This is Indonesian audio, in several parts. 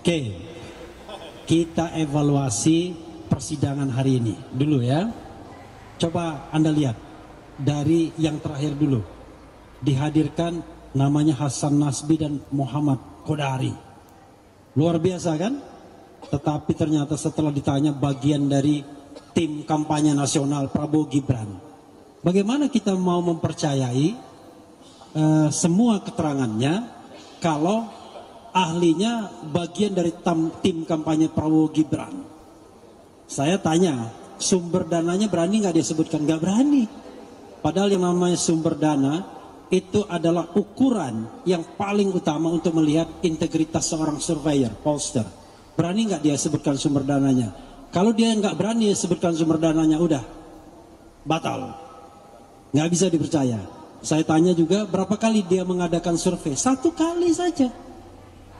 Oke, kita evaluasi persidangan hari ini dulu ya. Coba Anda lihat dari yang terakhir dulu. Dihadirkan namanya Hasan Nasbi dan Muhammad Kodari. Luar biasa kan? Tetapi ternyata setelah ditanya bagian dari tim kampanye nasional Prabowo Gibran. Bagaimana kita mau mempercayai semua keterangannya kalau ahlinya bagian dari tim kampanye Prabowo Gibran? Saya tanya, sumber dananya berani nggak dia sebutkan? Nggak berani. Padahal yang namanya sumber dana itu adalah ukuran yang paling utama untuk melihat integritas seorang surveyor, pollster. Berani nggak dia sebutkan sumber dananya? Kalau dia nggak berani sebutkan sumber dananya, udah batal, nggak bisa dipercaya. Saya tanya juga berapa kali dia mengadakan survei? 1 kali saja.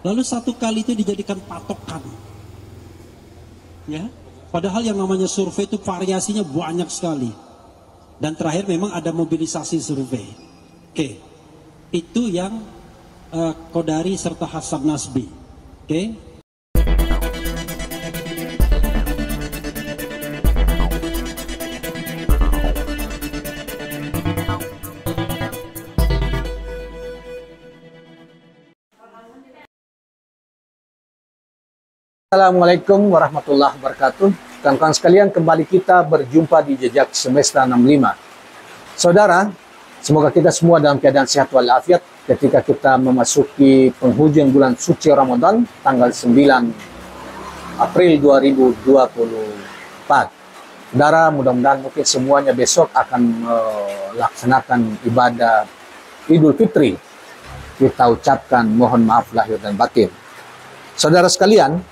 Lalu 1 kali itu dijadikan patokan, ya. Padahal yang namanya survei itu variasinya banyak sekali. Dan terakhir memang ada mobilisasi survei. Oke, itu yang Kodari serta Hasan Nasbi. Oke. Assalamualaikum warahmatullahi wabarakatuh. Kawan-kawan sekalian, kembali kita berjumpa di Jejak Semesta 65. Saudara, semoga kita semua dalam keadaan sehat walafiat ketika kita memasuki penghujung bulan suci Ramadan tanggal 9 April 2024. Saudara, mudah-mudahan mungkin semuanya besok akan melaksanakan ibadah Idul Fitri. Kita ucapkan mohon maaf lahir dan batin. Saudara sekalian,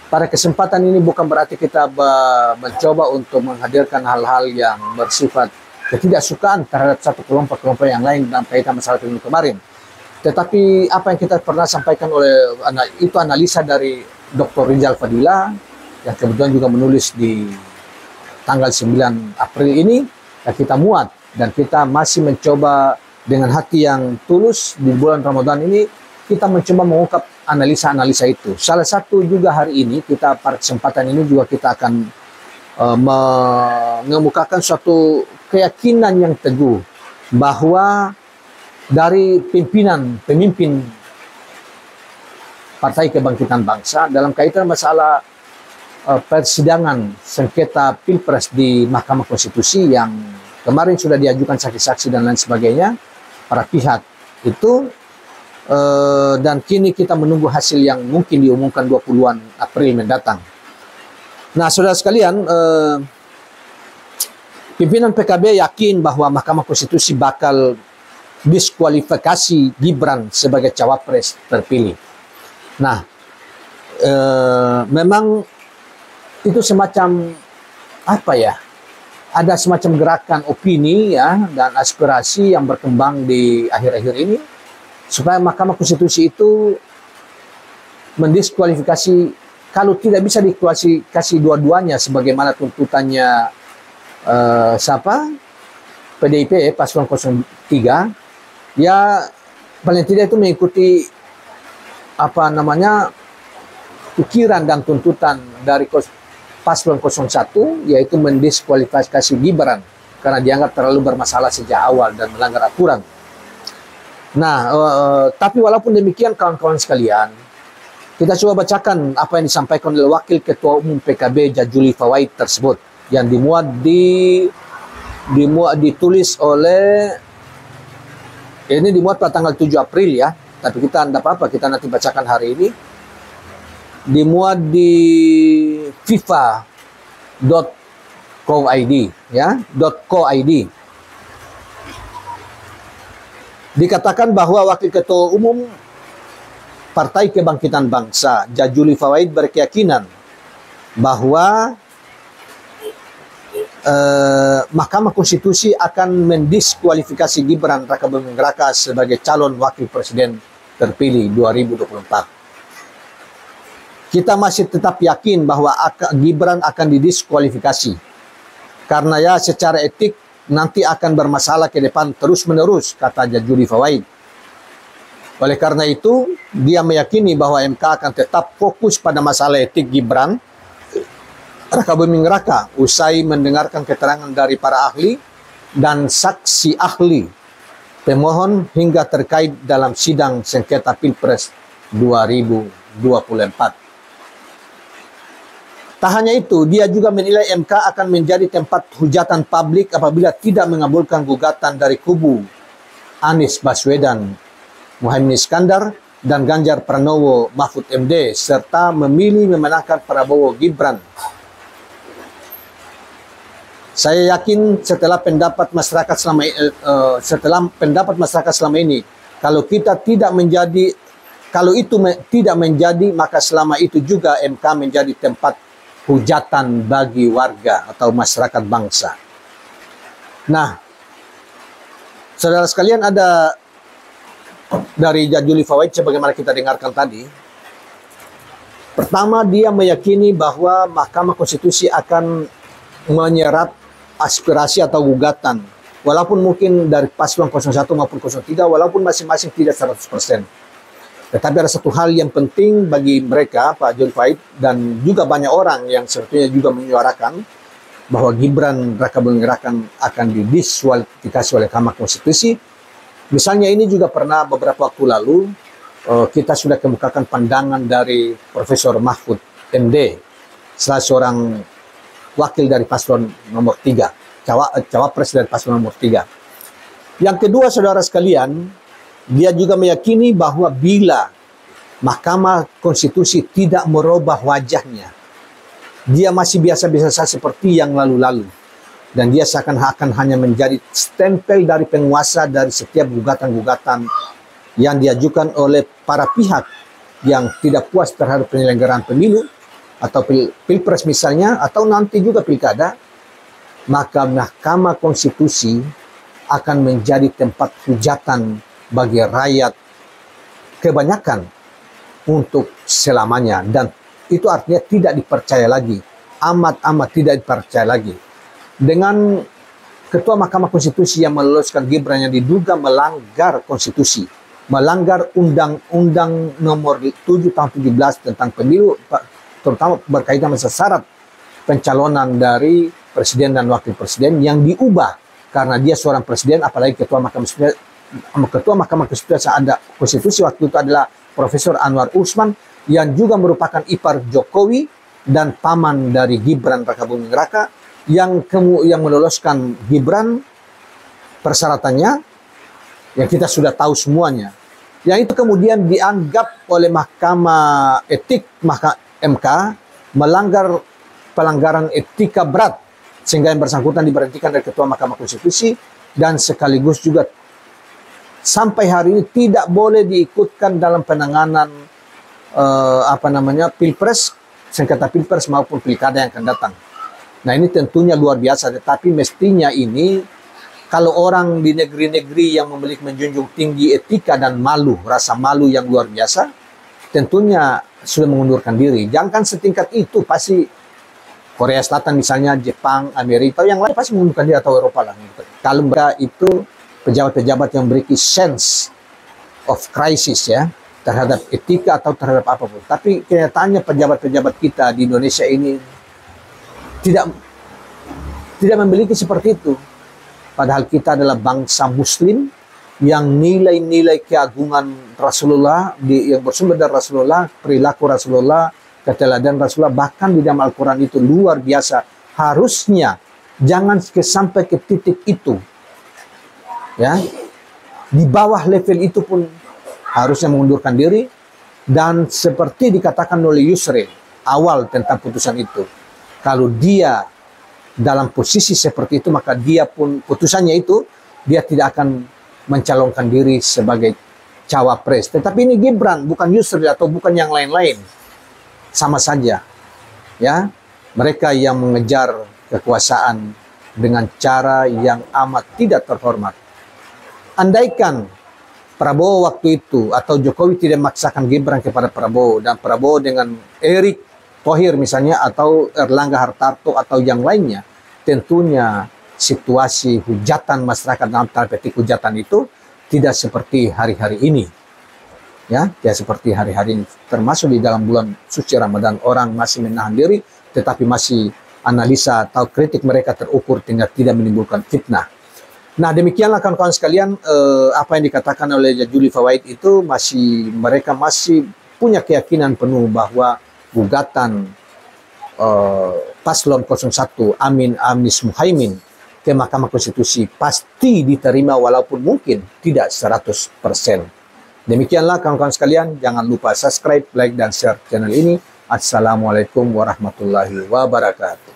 pada kesempatan ini bukan berarti kita mencoba untuk menghadirkan hal-hal yang bersifat ketidaksukaan terhadap satu kelompok-kelompok yang lain dalam kaitan masalah pemilu kemarin. Tetapi apa yang kita pernah sampaikan itu analisa dari Dr. Rizal Fadila yang kebetulan juga menulis di tanggal 9 April ini, dan kita muat dan kita masih mencoba dengan hati yang tulus di bulan Ramadan ini kita mencoba mengungkap analisa-analisa itu. Salah satu juga hari ini kita pada kesempatan ini juga kita akan mengemukakan suatu keyakinan yang teguh bahwa dari pemimpin Partai Kebangkitan Bangsa dalam kaitan masalah persidangan sengketa Pilpres di Mahkamah Konstitusi yang kemarin sudah diajukan saksi-saksi dan lain sebagainya, para pihak itu dan kini kita menunggu hasil yang mungkin diumumkan 20-an April mendatang. Nah, saudara sekalian, pimpinan PKB yakin bahwa Mahkamah Konstitusi bakal diskualifikasi Gibran sebagai cawapres terpilih. Nah, memang itu semacam apa ya? Ada semacam gerakan opini ya dan aspirasi yang berkembang di akhir-akhir ini, supaya Mahkamah Konstitusi itu mendiskualifikasi, kalau tidak bisa dikualifikasi dua-duanya sebagaimana tuntutannya PDIP paslon 03, ya paling tidak itu mengikuti pikiran dan tuntutan dari paslon 01, yaitu mendiskualifikasi Gibran karena dianggap terlalu bermasalah sejak awal dan melanggar aturan. Nah, tapi walaupun demikian kawan-kawan sekalian, kita coba bacakan apa yang disampaikan oleh Wakil Ketua Umum PKB Jajuli Fawaid tersebut yang ditulis oleh, ini dimuat pada tanggal 7 April ya, tapi kita tidak apa-apa, kita nanti bacakan hari ini. Dimuat di fifa.co.id ya, .co.id. Dikatakan bahwa Wakil Ketua Umum Partai Kebangkitan Bangsa Jajuli Fawaid berkeyakinan bahwa Mahkamah Konstitusi akan mendiskualifikasi Gibran Raka Buming Raka sebagai calon wakil presiden terpilih 2024. Kita masih tetap yakin bahwa Gibran akan didiskualifikasi karena ya secara etik nanti akan bermasalah ke depan terus-menerus, kata Jajuli Fawaid. Oleh karena itu, dia meyakini bahwa MK akan tetap fokus pada masalah etik Gibran Raka Buming Raka usai mendengarkan keterangan dari para ahli dan saksi ahli pemohon hingga terkait dalam sidang sengketa Pilpres 2024. Tak hanya itu, dia juga menilai MK akan menjadi tempat hujatan publik apabila tidak mengabulkan gugatan dari kubu Anies Baswedan, Muhaimin Iskandar, dan Ganjar Pranowo Mahfud MD, serta memilih memenangkan Prabowo Gibran. Saya yakin setelah pendapat masyarakat selama ini, kalau kita tidak menjadi, kalau itu tidak menjadi, maka selama itu juga MK menjadi tempat hujatan bagi warga atau masyarakat bangsa. Nah, saudara sekalian, ada dari Jajuli Fawaid sebagaimana kita dengarkan tadi. Pertama, dia meyakini bahwa Mahkamah Konstitusi akan menyerap aspirasi atau gugatan, walaupun mungkin dari paslon 01 maupun 03, walaupun masing-masing tidak 100%. Tetapi ada satu hal yang penting bagi mereka, Pak Jul Faid, dan juga banyak orang yang sebetulnya juga menyuarakan bahwa Gibran Raka Buming Raka akan didiskualifikasi oleh Mahkamah Konstitusi. Misalnya ini juga pernah beberapa waktu lalu kita sudah kemukakan pandangan dari Profesor Mahfud MD, salah seorang wakil dari paslon nomor 3, cawapres dari paslon nomor 3. Yang kedua, saudara sekalian, dia juga meyakini bahwa bila Mahkamah Konstitusi tidak merubah wajahnya, dia masih biasa-biasa saja seperti yang lalu-lalu. Dan dia seakan-akan hanya menjadi stempel dari penguasa dari setiap gugatan-gugatan yang diajukan oleh para pihak yang tidak puas terhadap penyelenggaraan pemilu atau pilpres misalnya, atau nanti juga pilkada. Maka Mahkamah Konstitusi akan menjadi tempat hujatan bagi rakyat kebanyakan untuk selamanya, dan itu artinya tidak dipercaya lagi, amat tidak dipercaya lagi. Dengan Ketua Mahkamah Konstitusi yang meloloskan Gibran yang diduga melanggar konstitusi, melanggar Undang-Undang Nomor 7 Tahun 17 tentang pemilu, terutama berkaitan dengan syarat pencalonan dari presiden dan wakil presiden yang diubah karena dia seorang presiden, apalagi Ketua Mahkamah Konstitusi waktu itu adalah Profesor Anwar Usman yang juga merupakan ipar Jokowi dan paman dari Gibran Raka Buming Raka, yang meloloskan Gibran. Persyaratannya yang kita sudah tahu semuanya, yang itu kemudian dianggap oleh Mahkamah Etik MK melanggar pelanggaran etika berat, sehingga yang bersangkutan diberhentikan dari Ketua Mahkamah Konstitusi, dan sekaligus juga sampai hari ini tidak boleh diikutkan dalam penanganan pilpres, sengketa pilpres maupun pilkada yang akan datang. Nah, ini tentunya luar biasa, tetapi mestinya ini kalau orang di negeri-negeri yang memiliki menjunjung tinggi etika dan malu, rasa malu yang luar biasa, tentunya sudah mengundurkan diri. Jangan setingkat itu, pasti Korea Selatan misalnya, Jepang, Amerika, yang lain pasti mengundurkan diri, atau Eropa lah. Kalau mereka itu pejabat-pejabat yang memiliki sense of crisis ya, terhadap etika atau terhadap apapun. Tapi kenyataannya pejabat-pejabat kita di Indonesia ini tidak memiliki seperti itu. Padahal kita adalah bangsa Muslim yang nilai-nilai keagungan Rasulullah yang bersumber dari Rasulullah, perilaku Rasulullah, keteladanan Rasulullah, bahkan di dalam Al-Quran itu luar biasa. Harusnya jangan sampai ke titik itu. Ya, di bawah level itu pun harusnya mengundurkan diri, dan seperti dikatakan oleh Yusril awal tentang putusan itu, kalau dia dalam posisi seperti itu, maka dia pun putusannya itu dia tidak akan mencalonkan diri sebagai cawapres. Tetapi ini Gibran, bukan Yusril atau bukan yang lain-lain, sama saja. Ya, mereka yang mengejar kekuasaan dengan cara yang amat tidak terhormat. Andaikan Prabowo waktu itu atau Jokowi tidak memaksakan Gibran kepada Prabowo, dan Prabowo dengan Erick Thohir misalnya, atau Erlangga Hartarto atau yang lainnya, tentunya situasi hujatan masyarakat dalam tanda petik hujatan itu tidak seperti hari-hari ini. Ya seperti hari-hari ini, termasuk di dalam bulan suci Ramadan, orang masih menahan diri, tetapi masih analisa atau kritik mereka terukur tinggal tidak menimbulkan fitnah. Nah, demikianlah kawan-kawan sekalian, apa yang dikatakan oleh Jajuli Fawaid itu mereka masih punya keyakinan penuh bahwa gugatan Paslon 01 Amin Anies Muhaimin ke Mahkamah Konstitusi pasti diterima walaupun mungkin tidak 100%. Demikianlah kawan-kawan sekalian, jangan lupa subscribe, like, dan share channel ini. Assalamualaikum warahmatullahi wabarakatuh.